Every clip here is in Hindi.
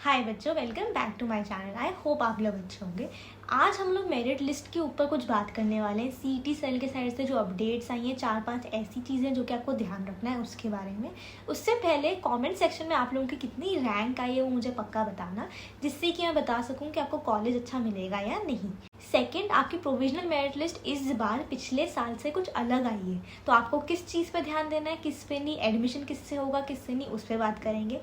हाय बच्चों, welcome back to my channel. I hope आप लोग अच्छे होंगे। आज हम लोग मेरिट लिस्ट के ऊपर कुछ बात करने वाले हैं। सीईटी सेल के साइड से जो अपडेट्स आई हैं, 4-5 ऐसी चीज़ें जो कि आपको ध्यान रखना है उसके बारे में। उससे पहले कमेंट सेक्शन में आप लोगों की कितनी रैंक आई है वो मुझे पक्का बताना, जिससे कि मैं बता सकूं कि आपको कॉलेज अच्छा मिलेगा या नहीं। सेकंड, आपकी प्रोविजनल मेरिट लिस्ट इस बार पिछले साल से कुछ अलग आई है, तो आपको किस चीज़ पर ध्यान देना है, किस पे नहीं, एडमिशन किससे होगा किससे नहीं, उस पर बात करेंगे।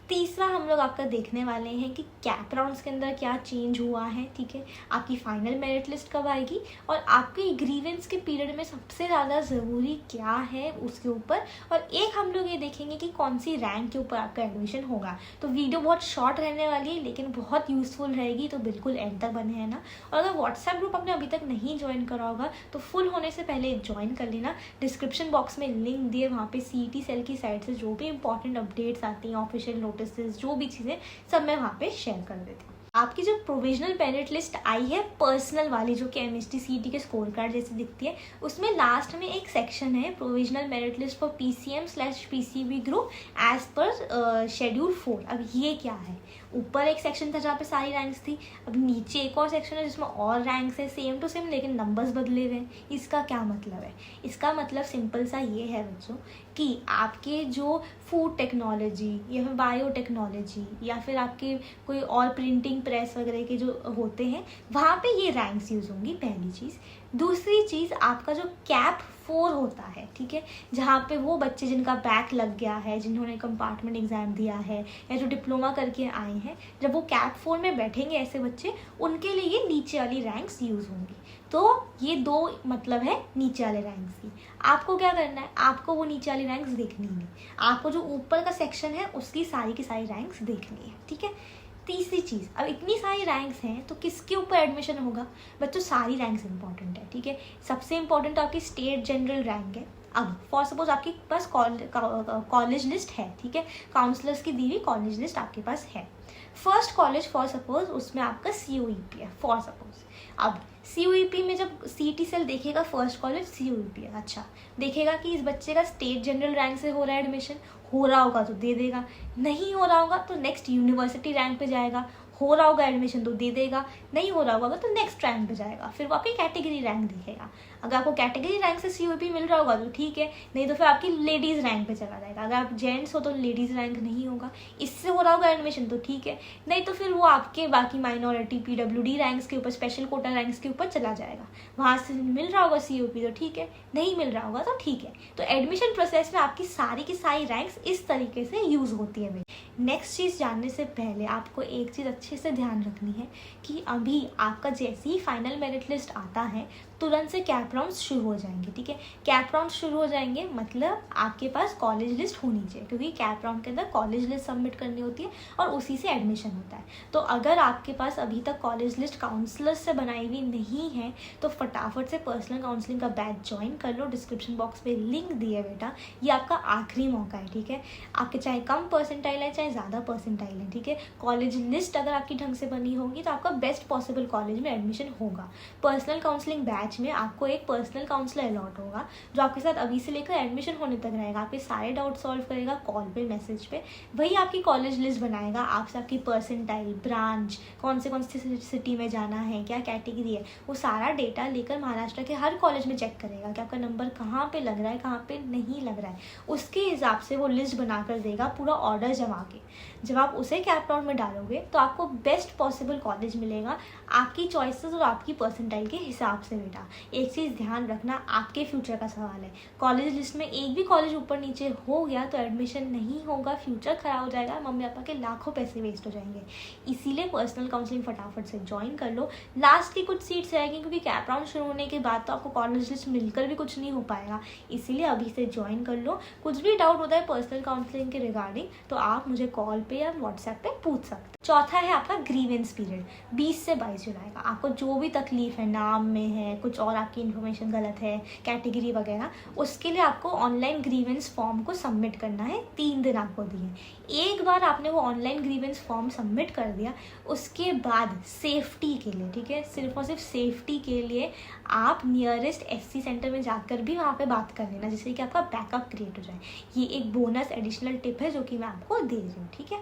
तीसरा, हम लोग आपका देखने वाले हैं कि कैप राउंड्स के अंदर क्या चेंज हुआ है, ठीक है। आपकी फाइनल मेरिट लिस्ट कब आएगी और आपके ग्रीवेंस के पीरियड में सबसे ज़्यादा ज़रूरी क्या है उसके ऊपर। और एक हम लोग ये देखेंगे कि कौन सी रैंक के ऊपर आपका एडमिशन होगा। तो वीडियो बहुत शॉर्ट रहने वाली है लेकिन बहुत यूज़फुल रहेगी, तो बिल्कुल एंड तक बने हैं ना। और अगर व्हाट्सएप ग्रुप आपने अभी तक नहीं ज्वाइन करा होगा तो फुल होने से पहले ज्वाइन कर लेना। डिस्क्रिप्शन बॉक्स में लिंक दिए, वहाँ पे सीईटी सेल की साइड से जो भी इंपॉर्टेंट अपडेट्स आती हैं, ऑफिशियल नोटिस, जो भी चीज़ें सब मैं वहाँ पे शेयर कर देती हूँ। आपकी जो प्रोविजनल मेरिट लिस्ट आई है पर्सनल वाली, जो कि एमएसटी सीईटी के स्कोर कार्ड जैसे दिखती है, उसमें लास्ट में एक सेक्शन है provisional merit list for PCM/PCB group as per schedule 4। अब ये क्या है? ऊपर एक सेक्शन था जहाँ पे सारी रैंक्स थी, अब नीचे एक और सेक्शन है जिसमें और रैंक्स है, सेम टू सेम लेकिन नंबर्स बदले हुए हैं। इसका क्या मतलब है? इसका मतलब सिंपल सा ये है बच्चों कि आपके जो फूड टेक्नोलॉजी या फिर बायोटेक्नोलॉजी या फिर आपके कोई और प्रिंटिंग प्रेस वगैरह के जो होते हैं, वहाँ पे ये रैंक्स यूज़ होंगी, पहली चीज़। दूसरी चीज़, आपका जो कैप 4 होता है, ठीक है, जहाँ पे वो बच्चे जिनका बैक लग गया है, जिन्होंने कंपार्टमेंट एग्ज़ाम दिया है या जो डिप्लोमा करके आए हैं, जब वो कैप 4 में बैठेंगे ऐसे बच्चे, उनके लिए ये नीचे वाली रैंक्स यूज़ होंगी। तो ये दो मतलब है नीचे वाले रैंक्स की। आपको क्या करना है? आपको वो नीचे वाली रैंक्स देखनी नहीं, आपको जो ऊपर का सेक्शन है उसकी सारी की सारी रैंक्स देखनी है, ठीक है। तीसरी चीज़, अब इतनी सारी रैंक्स हैं तो किसके ऊपर एडमिशन होगा? बच्चों सारी रैंक्स इंपॉर्टेंट है, ठीक है। सबसे इंपॉर्टेंट आपकी स्टेट जनरल रैंक है। अब फॉर सपोज आपके पास कॉलेज लिस्ट है, ठीक है, काउंसलर्स की दी हुई कॉलेज लिस्ट आपके पास है। फर्स्ट कॉलेज फॉर सपोज उसमें आपका COEP है, फॉर सपोज। अब COEP में जब सीईटी सेल देखेगा फर्स्ट कॉलेज COEP है, अच्छा देखेगा कि इस बच्चे का स्टेट जनरल रैंक से हो रहा है एडमिशन, हो रहा होगा तो दे देगा, नहीं हो रहा होगा तो नेक्स्ट यूनिवर्सिटी रैंक पे जाएगा, हो रहा होगा एडमिशन तो दे देगा, नहीं हो रहा होगा तो नेक्स्ट रैंक पे जाएगा, फिर वो आपकी कैटेगरी रैंक देखेगा। अगर आपको कैटेगरी रैंक से COEP मिल रहा होगा तो ठीक है, नहीं तो फिर आपकी लेडीज़ रैंक पे चला जाएगा। अगर आप जेंट्स हो तो लेडीज़ रैंक नहीं होगा, इससे हो रहा होगा एडमिशन तो ठीक है, नहीं तो फिर वो आपके बाकी माइनॉरिटी PWD रैंक्स के ऊपर, स्पेशल कोटा रैंक्स के ऊपर चला जाएगा। वहाँ से मिल रहा होगा COEP तो ठीक है, नहीं मिल रहा होगा तो ठीक है। तो एडमिशन प्रोसेस में आपकी सारी की सारी रैंक्स इस तरीके से यूज़ होती है। नेक्स्ट चीज़ जानने से पहले आपको एक चीज़ अच्छे से ध्यान रखनी है कि अभी आपका जैसे ही फाइनल मेरिट लिस्ट आता है तुरंत से कैप राउंड्स शुरू हो जाएंगे, ठीक है। कैप राउंड्स शुरू हो जाएंगे मतलब आपके पास कॉलेज लिस्ट होनी चाहिए, क्योंकि कैप राउंड के अंदर कॉलेज लिस्ट सबमिट करनी होती है और उसी से एडमिशन होता है। तो अगर आपके पास अभी तक कॉलेज लिस्ट काउंसलर्स से बनाई हुई नहीं है तो फटाफट से पर्सनल काउंसलिंग का बैच ज्वाइन कर लो। डिस्क्रिप्शन बॉक्स में लिंक दिए बेटा, ये आपका आखिरी मौका है, ठीक है। आपके चाहे कम परसेंटाइल है चाहे ज़्यादा परसेंटाइल है, ठीक है, कॉलेज लिस्ट अगर आपकी ढंग से बनी होगी तो आपका बेस्ट पॉसिबल कॉलेज में एडमिशन होगा। पर्सनल काउंसलिंग बैच में आपको एक पर्सनल काउंसलर अलॉट होगा जो आपके साथ अभी से लेकर एडमिशन होने तक रहेगा, आपके सारे डाउट सॉल्व करेगा कॉल पे, मैसेज पे। वही आपकी कॉलेज लिस्ट बनाएगा, आपसे आपकी परसेंटाइल, ब्रांच, कौन सी सिटी में जाना है, क्या कैटेगरी है, वो सारा डेटा लेकर महाराष्ट्र के हर कॉलेज में चेक करेगा कि आपका नंबर कहाँ पे लग रहा है, कहाँ पे नहीं लग रहा है। उसके हिसाब से वो लिस्ट बनाकर देगा पूरा ऑर्डर जमा के। जब आप उसे कैप राउंड में डालोगे तो आपको बेस्ट पॉसिबल कॉलेज मिलेगा आपकी चॉइसेस और आपकी परसेंटाइल के हिसाब से बेटा। एक चीज़ ध्यान रखना, आपके फ्यूचर का सवाल है। कॉलेज लिस्ट में एक भी कॉलेज ऊपर नीचे हो गया तो एडमिशन नहीं होगा, फ्यूचर खराब हो जाएगा, मम्मी पापा के लाखों पैसे वेस्ट हो जाएंगे। इसीलिए पर्सनल काउंसलिंग फटाफट से ज्वाइन कर लो। लास्ट की कुछ सीट्स रहेगी क्योंकि कैप राउंड शुरू होने के बाद तो आपको कॉलेज लिस्ट मिलकर भी कुछ नहीं हो पाएगा, इसीलिए अभी से ज्वाइन कर लो। कुछ भी डाउट होता है पर्सनल काउंसलिंग के रिगार्डिंग तो आप मुझे कॉल पे या व्हाट्सएप पे पूछ सकते हैं। चौथा है आपका ग्रीवेंस पीरियड 20 से 22 जुलाई का। आपको जो भी तकलीफ है, नाम में है कुछ और, आपकी इन्फॉर्मेशन गलत है, कैटेगरी वगैरह, उसके लिए आपको ऑनलाइन ग्रीवेंस फॉर्म को सबमिट करना है। 3 दिन आपको दिए। एक बार आपने वो ऑनलाइन ग्रीवेंस फॉर्म सबमिट कर दिया, उसके बाद सेफ्टी के लिए, ठीक है, सिर्फ और सिर्फ सेफ्टी के लिए आप नियरेस्ट एससी सेंटर में जाकर भी वहाँ पे बात कर लेना, जिससे कि आपका बैकअप क्रिएट हो जाए। ये एक बोनस एडिशनल टिप है जो कि मैं आपको दे रही हूँ, ठीक है।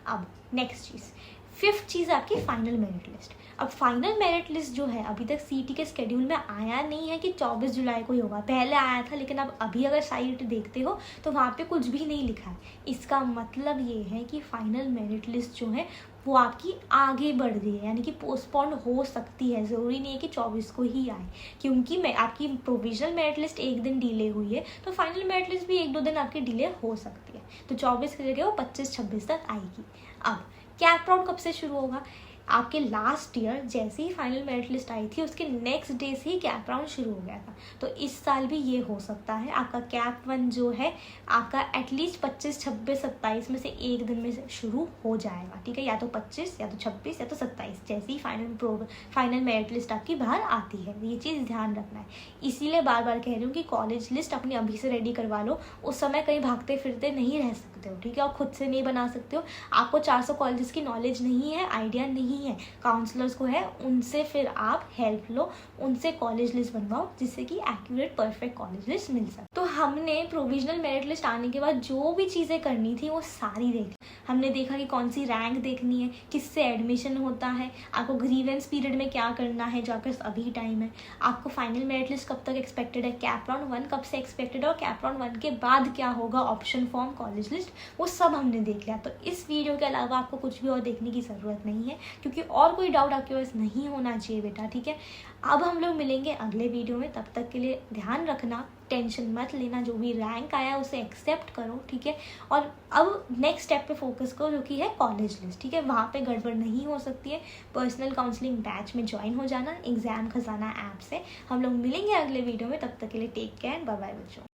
अब नेक्स्ट चीज़, 5th चीज़ आपकी फाइनल मेरिट लिस्ट। अब फाइनल मेरिट लिस्ट जो है अभी तक सीटी के स्केड्यूल में आया नहीं है कि 24 जुलाई को ही होगा। पहले आया था, लेकिन अब अभी अगर साइट देखते हो तो वहाँ पे कुछ भी नहीं लिखा है। इसका मतलब ये है कि फाइनल मेरिट लिस्ट जो है वो आपकी आगे बढ़ रही है, यानी कि पोस्टपोन हो सकती है। ज़रूरी नहीं है कि 24 को ही आए, क्योंकि मैं आपकी प्रोविजनल मेरिट लिस्ट एक दिन डिले हुई है, तो फाइनल मेरिट लिस्ट भी 1-2 दिन आपकी डिले हो सकती है। तो 24 की जगह वो 25-26 तक आएगी। अब कैप राउंड कब से शुरू होगा? आपके लास्ट ईयर जैसे ही फाइनल मेरिट लिस्ट आई थी, उसके नेक्स्ट डे से ही कैप राउंड शुरू हो गया था। तो इस साल भी ये हो सकता है आपका कैप 1 जो है आपका एटलीस्ट 25, 26, 27 में से एक दिन में से शुरू हो जाएगा, ठीक है। या तो 25 या तो 26 या तो 27, जैसे ही फाइनल मेरिट लिस्ट आपकी बाहर आती है। ये चीज़ ध्यान रखना है। इसीलिए बार बार कह रही हूँ कि कॉलेज लिस्ट अपनी अभी से रेडी करवा लो। उस समय कहीं भागते फिरते नहीं रह सकते हो, ठीक है, और खुद से नहीं बना सकते हो। आपको 400 कॉलेजेस की नॉलेज नहीं है, आइडिया नहीं है, काउंसलर्स को है, उनसे फिर आप हेल्प लो, उनसे कॉलेज लिस्ट बनवाओ, जिससे कि एक्यूरेट परफेक्ट कॉलेज लिस्ट मिल सके। तो हमने प्रोविजनल मेरिट लिस्ट आने के बाद जो भी चीज़ें करनी थी वो सारी देखी। हमने देखा कि कौन सी रैंक देखनी है, किससे एडमिशन होता है, आपको ग्रीवेंस पीरियड में क्या करना है जो आपके अभी टाइम है, आपको फाइनल मेरिट लिस्ट कब तक एक्सपेक्टेड है, कैप राउंड 1 कब से एक्सपेक्टेड है, और कैप राउंड 1 के बाद क्या होगा, ऑप्शन फॉर्म, कॉलेज लिस्ट, वो सब हमने देख लिया। तो इस वीडियो के अलावा आपको कुछ भी और देखने की ज़रूरत नहीं है, क्योंकि और कोई डाउट आपके पास नहीं होना चाहिए बेटा, ठीक है। अब हम लोग मिलेंगे अगले वीडियो में, तब तक के लिए ध्यान रखना, टेंशन मत लेना, जो भी रैंक आया उसे एक्सेप्ट करो, ठीक है। और अब नेक्स्ट स्टेप पे फोकस करो, जो कि है कॉलेज लिस्ट, ठीक है। वहाँ पे गड़बड़ नहीं हो सकती है। पर्सनल काउंसलिंग बैच में ज्वाइन हो जाना एग्जाम खजाना ऐप से। हम लोग मिलेंगे अगले वीडियो में, तब तक के लिए टेक केयर, बाय बाय बच्चों।